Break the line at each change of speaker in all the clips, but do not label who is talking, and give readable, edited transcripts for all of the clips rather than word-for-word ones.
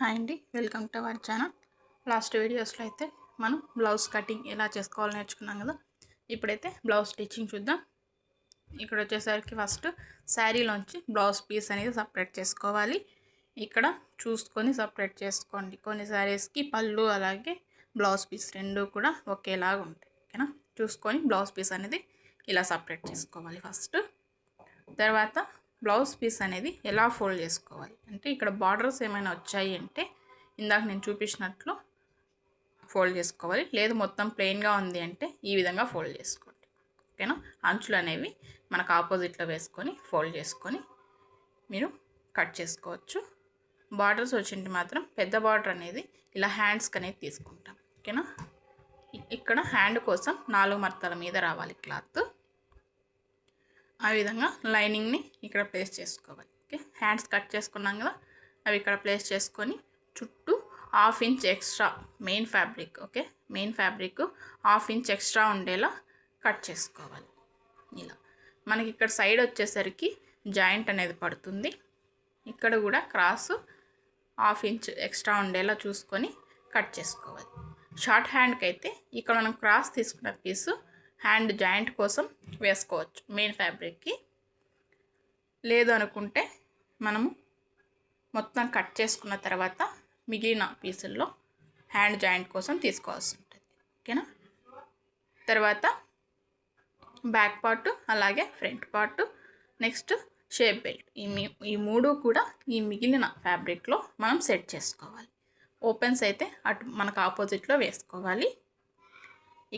Hi అండి, welcome to our channel. Last వీడియోస్లో అయితే మనం బ్లౌజ్ కటింగ్ ఎలా చేసుకోవాలో నేర్చుకున్నాం కదా. ఇప్పుడైతే బ్లౌజ్ స్టిచ్చింగ్ చూద్దాం. ఇక్కడ వచ్చేసరికి ఫస్ట్ శారీలోంచి బ్లౌజ్ పీస్ అనేది సపరేట్ చేసుకోవాలి. ఇక్కడ చూసుకొని సపరేట్ చేసుకోండి. కొన్ని శారీస్కి పళ్ళు అలాగే బ్లౌజ్ పీస్ రెండు కూడా ఒకేలాగా ఉంటాయి. ఓకేనా, చూసుకొని బ్లౌజ్ పీస్ అనేది ఇలా సపరేట్ చేసుకోవాలి ఫస్ట్. తర్వాత బ్లౌజ్ పీస్ అనేది ఎలా ఫోల్డ్ చేసుకోవాలి అంటే, ఇక్కడ బార్డర్స్ ఏమైనా వచ్చాయి అంటే ఇందాక నేను చూపించినట్లు ఫోల్డ్ చేసుకోవాలి. లేదు మొత్తం ప్లెయిన్గా ఉంది అంటే ఈ విధంగా ఫోల్డ్ చేసుకోండి. ఓకేనా, అంచులు అనేవి మనకు ఆపోజిట్లో వేసుకొని ఫోల్డ్ చేసుకొని మీరు కట్ చేసుకోవచ్చు. బార్డర్స్ వచ్చింటే మాత్రం పెద్ద బార్డర్ అనేది ఇలా హ్యాండ్స్కి అనేది తీసుకుంటాం. ఓకేనా, ఇక్కడ హ్యాండ్ కోసం 4 మడతల మీద రావాలి క్లాత్. ఆ విధంగా లైనింగ్ని ఇక్కడ ప్లేస్ చేసుకోవాలి. ఓకే, హ్యాండ్స్ కట్ చేసుకున్నాం కదా, అవి ఇక్కడ ప్లేస్ చేసుకొని చుట్టూ 1/2 inch extra main fabric, okay main fabric 1/2 inch extra ఉండేలా కట్ చేసుకోవాలి. ఇలా మనకి ఇక్కడ సైడ్ వచ్చేసరికి జాయింట్ అనేది పడుతుంది. ఇక్కడ కూడా క్రాస్ 1/2 ఇంచ్ ఎక్స్ట్రా ఉండేలా చూసుకొని కట్ చేసుకోవాలి. షార్ట్ హ్యాండ్కి అయితే ఇక్కడ మనం క్రాస్ తీసుకున్న పీసు హ్యాండ్ జాయింట్ కోసం వేసుకోవచ్చు మెయిన్ ఫ్యాబ్రిక్కి. లేదు అనుకుంటే మనము మొత్తం కట్ చేసుకున్న తర్వాత మిగిలిన పీసుల్లో హ్యాండ్ జాయింట్ కోసం తీసుకోవాల్సి ఉంటుంది. ఓకేనా, తర్వాత బ్యాక్ పార్ట్ అలాగే front part, next shape belt, ఈ మూడు కూడా ఈ మిగిలిన ఫ్యాబ్రిక్లో మనం సెట్ చేసుకోవాలి. ఓపెన్స్ అయితే అటు మనకు ఆపోజిట్లో వేసుకోవాలి.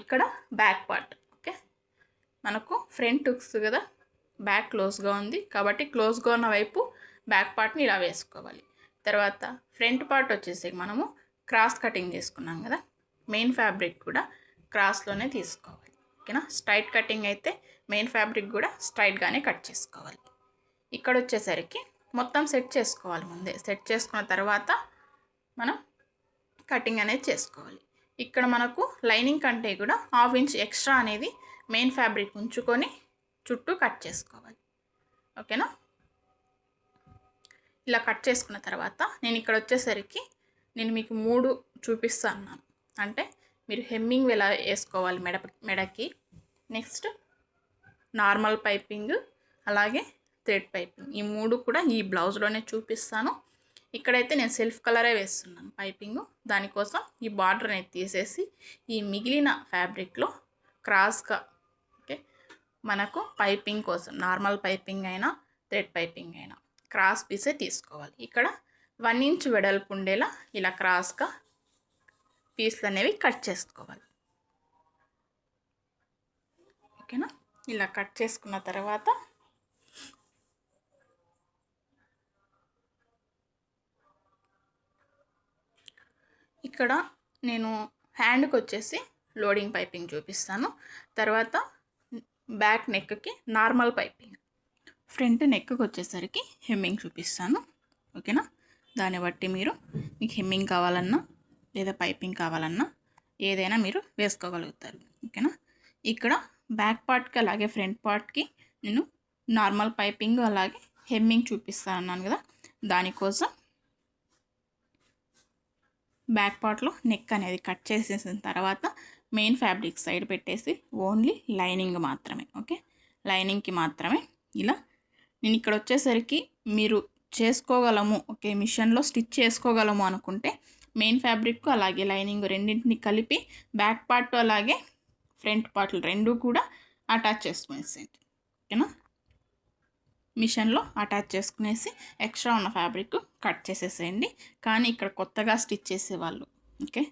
ఇక్కడ బ్యాక్ పార్ట్, ఓకే మనకు ఫ్రంట్ హుక్స్ కదా, బ్యాక్ క్లోజ్గా ఉంది కాబట్టి క్లోజ్గా ఉన్న వైపు బ్యాక్ పార్ట్ని ఇలా వేసుకోవాలి. తర్వాత ఫ్రంట్ పార్ట్ వచ్చేసి మనము క్రాస్ కటింగ్ చేసుకున్నాం కదా, మెయిన్ ఫ్యాబ్రిక్ కూడా క్రాస్లోనే తీసుకోవాలి. ఓకేనా, స్ట్రైట్ కటింగ్ అయితే మెయిన్ ఫ్యాబ్రిక్ కూడా స్ట్రైట్గానే కట్ చేసుకోవాలి. ఇక్కడ వచ్చేసరికి మొత్తం సెట్ చేసుకోవాలి. ముందే సెట్ చేసుకున్న తర్వాత మనం కటింగ్ అనేది చేసుకోవాలి. ఇక్కడ మనకు లైనింగ్ కంటే కూడా 1/2 ఇంచ్ ఎక్స్ట్రా అనేది మెయిన్ ఫ్యాబ్రిక్ ఉంచుకొని చుట్టూ కట్ చేసుకోవాలి. ఓకేనా, ఇలా కట్ చేసుకున్న తర్వాత నేను ఇక్కడ వచ్చేసరికి నేను మీకు 3 చూపిస్తాను. అంటే మీరు హెమ్మింగ్ ఎలా వేసుకోవాలి మెడకి, నెక్స్ట్ నార్మల్ పైపింగ్ అలాగే థ్రెడ్ పైపింగ్, ఈ 3 కూడా ఈ బ్లౌజ్లోనే చూపిస్తాను. ఇక్కడైతే నేను సెల్ఫ్ కలరే వేస్తున్నాను పైపింగ్. దానికోసం ఈ బార్డర్ అనేది తీసేసి ఈ మిగిలిన ఫ్యాబ్రిక్లో క్రాస్గా, ఓకే మనకు పైపింగ్ కోసం నార్మల్ పైపింగ్ అయినా థ్రెడ్ పైపింగ్ అయినా క్రాస్ పీసే తీసుకోవాలి. ఇక్కడ 1 ఇంచ్ వెడల్పు ఉండేలా ఇలా క్రాస్గా పీస్లు అనేవి కట్ చేసుకోవాలి. ఓకేనా, ఇలా కట్ చేసుకున్న తర్వాత ఇక్కడ నేను హ్యాండ్కి వచ్చేసి లోడింగ్ పైపింగ్ చూపిస్తాను. తర్వాత బ్యాక్ నెక్కి నార్మల్ పైపింగ్, ఫ్రంట్ నెక్కి వచ్చేసరికి హెమ్మింగ్ చూపిస్తాను. ఓకేనా, దాన్ని బట్టి మీకు హెమ్మింగ్ కావాలన్నా లేదా పైపింగ్ కావాలన్నా ఏదైనా మీరు వేసుకోగలుగుతారు. ఓకేనా, ఇక్కడ బ్యాక్ పార్ట్కి అలాగే ఫ్రంట్ పార్ట్కి నేను నార్మల్ పైపింగ్ అలాగే హెమ్మింగ్ చూపిస్తాను అన్నాను కదా. దానికోసం బ్యాక్ పార్ట్లో నెక్ అనేది కట్ చేసేసిన తర్వాత మెయిన్ ఫ్యాబ్రిక్ సైడ్ పెట్టేసి ఓన్లీ లైనింగ్ మాత్రమే, ఓకే లైనింగ్కి మాత్రమే ఇలా నేను ఇక్కడ వచ్చేసరికి మీరు చేసుకోగలము, ఓకే మిషన్లో స్టిచ్ చేసుకోగలము అనుకుంటే మెయిన్ ఫ్యాబ్రిక్ అలాగే లైనింగ్ రెండింటిని కలిపి బ్యాక్ పార్ట్ అలాగే ఫ్రంట్ పార్ట్లు రెండు కూడా అటాచ్ చేసుకునేసేయండి. ఓకేనా, మిషన్లో అటాచ్ చేసుకునేసి ఎక్స్ట్రా ఉన్న ఫ్యాబ్రిక్ కట్ చేసేసేయండి. కానీ ఇక్కడ కొత్తగా స్టిచ్ చేసేవాళ్ళు, ఓకే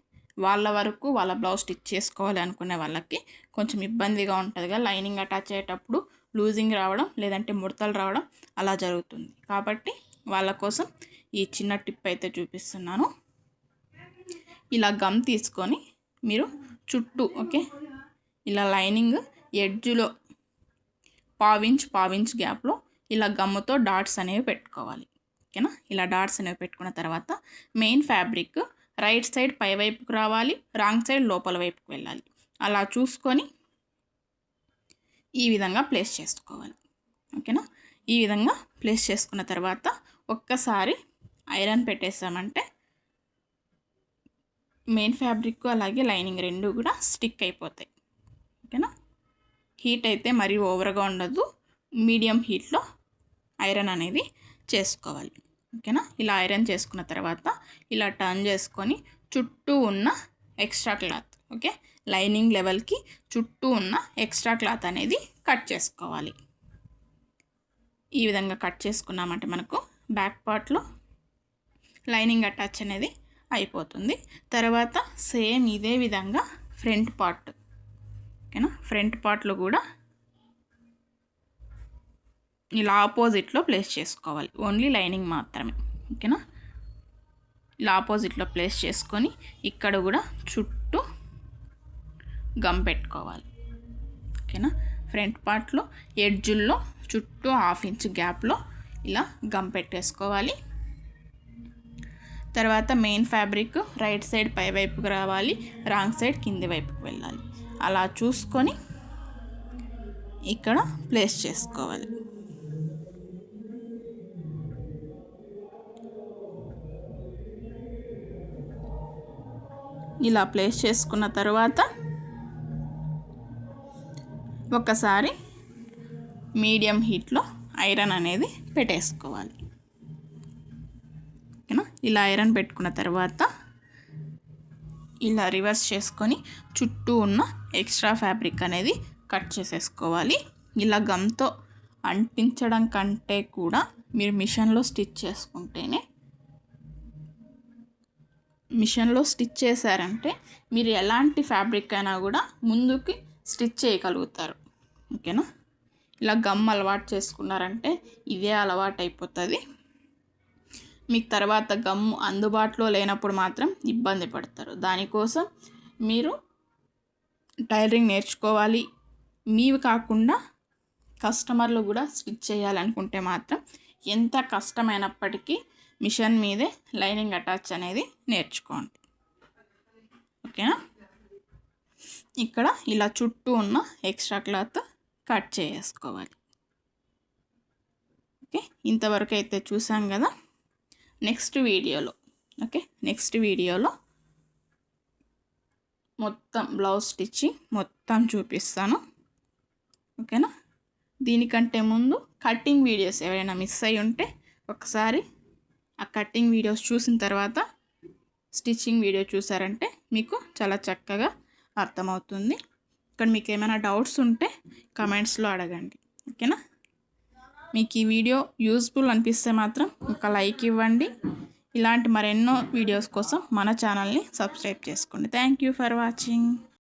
వాళ్ళ వరకు వాళ్ళ బ్లౌజ్ స్టిచ్ చేసుకోవాలి అనుకునే వాళ్ళకి కొంచెం ఇబ్బందిగా ఉంటుందిగా, లైనింగ్ అటాచ్ అయ్యేటప్పుడు లూజింగ్ రావడం లేదంటే ముడతలు రావడం అలా జరుగుతుంది. కాబట్టి వాళ్ళ కోసం ఈ చిన్న టిప్ అయితే చూపిస్తున్నాను. ఇలా గమ్ తీసుకొని మీరు చుట్టూ, ఓకే ఇలా లైనింగ్ ఎడ్జ్లో 1/2 ఇంచ్ గ్యాప్లో ఇలా గమ్ముతో డాట్స్ అనేవి పెట్టుకోవాలి. ఓకేనా, ఇలా డాట్స్ అనేవి పెట్టుకున్న తర్వాత మెయిన్ ఫ్యాబ్రిక్ రైట్ సైడ్ పై వైపుకు రావాలి, రాంగ్ సైడ్ లోపల వైపుకు వెళ్ళాలి. అలా చూసుకొని ఈ విధంగా ప్లేస్ చేసుకోవాలి. ఓకేనా, ఈ విధంగా ప్లేస్ చేసుకున్న తర్వాత ఒక్కసారి ఐరన్ పెట్టేసామంటే మెయిన్ ఫ్యాబ్రిక్ అలాగే లైనింగ్ రెండు కూడా స్టిక్ అయిపోతాయి. ఓకేనా. హీట్ అయితే మరీ ఓవర్గా ఉండదు, మీడియం హీట్లో ఐరన్ అనేది చేసుకోవాలి. ఓకేనా. ఇలా ఐరన్ చేసుకున్న తర్వాత ఇలా టర్న్ చేసుకొని చుట్టూ ఉన్న ఎక్స్ట్రా క్లాత్, ఓకే, లైనింగ్ లెవెల్కి చుట్టూ ఉన్న ఎక్స్ట్రా క్లాత్ అనేది కట్ చేసుకోవాలి. ఈ విధంగా కట్ చేసుకున్నామంటే మనకు బ్యాక్ పార్ట్లో లైనింగ్ అటాచ్ అనేది అయిపోతుంది. తర్వాత సేమ్ ఇదే విధంగా ఫ్రంట్ పార్ట్, ఓకేనా, ఫ్రంట్ పార్ట్లో కూడా ఇలా ఆపోజిట్లో ప్లేస్ చేసుకోవాలి, ఓన్లీ లైనింగ్ మాత్రమే. ఓకేనా. ఇలా ఆపోజిట్లో ప్లేస్ చేసుకొని ఇక్కడ కూడా చుట్టూ గమ్ పెట్టుకోవాలి. ఓకేనా. ఫ్రంట్ పార్ట్లో ఎడ్జుల్లో చుట్టూ 1/2 ఇంచ్ గ్యాప్లో ఇలా గమ్ పెట్టేసుకోవాలి. తర్వాత మెయిన్ ఫ్యాబ్రిక్ రైట్ సైడ్ పై వైపుకి రావాలి, రాంగ్ సైడ్ కింది వైపుకి వెళ్ళాలి. అలా చూసుకొని ఇక్కడ ప్లేస్ చేసుకోవాలి. ఇలా ప్లేస్ చేసుకున్న తర్వాత ఒకసారి మీడియం హీట్లో ఐరన్ అనేది పెట్టేసుకోవాలి. ఓకేనా. ఇలా ఐరన్ పెట్టుకున్న తర్వాత ఇలా రివర్స్ చేసుకొని చుట్టూ ఉన్న ఎక్స్ట్రా ఫ్యాబ్రిక్ అనేది కట్ చేసేసుకోవాలి. ఇలా గమ్తో అంటించడం కంటే కూడా మీరు మిషన్లో స్టిచ్ చేసుకుంటేనే, మిషన్లో స్టిచ్ చేశారంటే మీరు ఎలాంటి ఫ్యాబ్రిక్ అయినా కూడా ముందుకి స్టిచ్ చేయగలుగుతారు. ఓకేనా. ఇలా గమ్ అలవాటు చేసుకున్నారంటే ఇదే అలవాటు అయిపోతుంది. మీకు తర్వాత గమ్ అందుబాటులో లేనప్పుడు మాత్రం ఇబ్బంది పడతారు. దానికోసం మీరు టైలరింగ్ నేర్చుకోవాలి. మీవి కాకుండా కస్టమర్లు కూడా స్టిచ్ చేయాలనుకుంటే మాత్రం ఎంత కష్టమైనప్పటికీ మిషన్ మీదే లైనింగ్ అటాచ్ అనేది నేర్చుకోండి. ఓకేనా. ఇక్కడ ఇలా చుట్టూ ఉన్న ఎక్స్ట్రా క్లాత్ కట్ చేసుకోవాలి. ఓకే, ఇంతవరకు అయితే చూసాం కదా. నెక్స్ట్ వీడియోలో మొత్తం బ్లౌజ్ స్టిచ్చింగ్ మొత్తం చూపిస్తాను. ఓకేనా. దీనికంటే ముందు కటింగ్ వీడియోస్ ఎవరైనా మిస్ అయ్యి ఉంటే ఒకసారి ఆ కటింగ్ వీడియోస్ చూసిన తర్వాత స్టిచ్చింగ్ వీడియో చూసారంటే మీకు చాలా చక్కగా అర్థమవుతుంది. ఇక్కడ మీకు ఏమైనా డౌట్స్ ఉంటే కమెంట్స్లో అడగండి. ఓకేనా. మీకు ఈ వీడియో యూస్ఫుల్ అనిపిస్తే మాత్రం ఒక లైక్ ఇవ్వండి. ఇలాంటి మరెన్నో వీడియోస్ కోసం మన ఛానల్ని సబ్స్క్రైబ్ చేసుకోండి. Thank you for watching.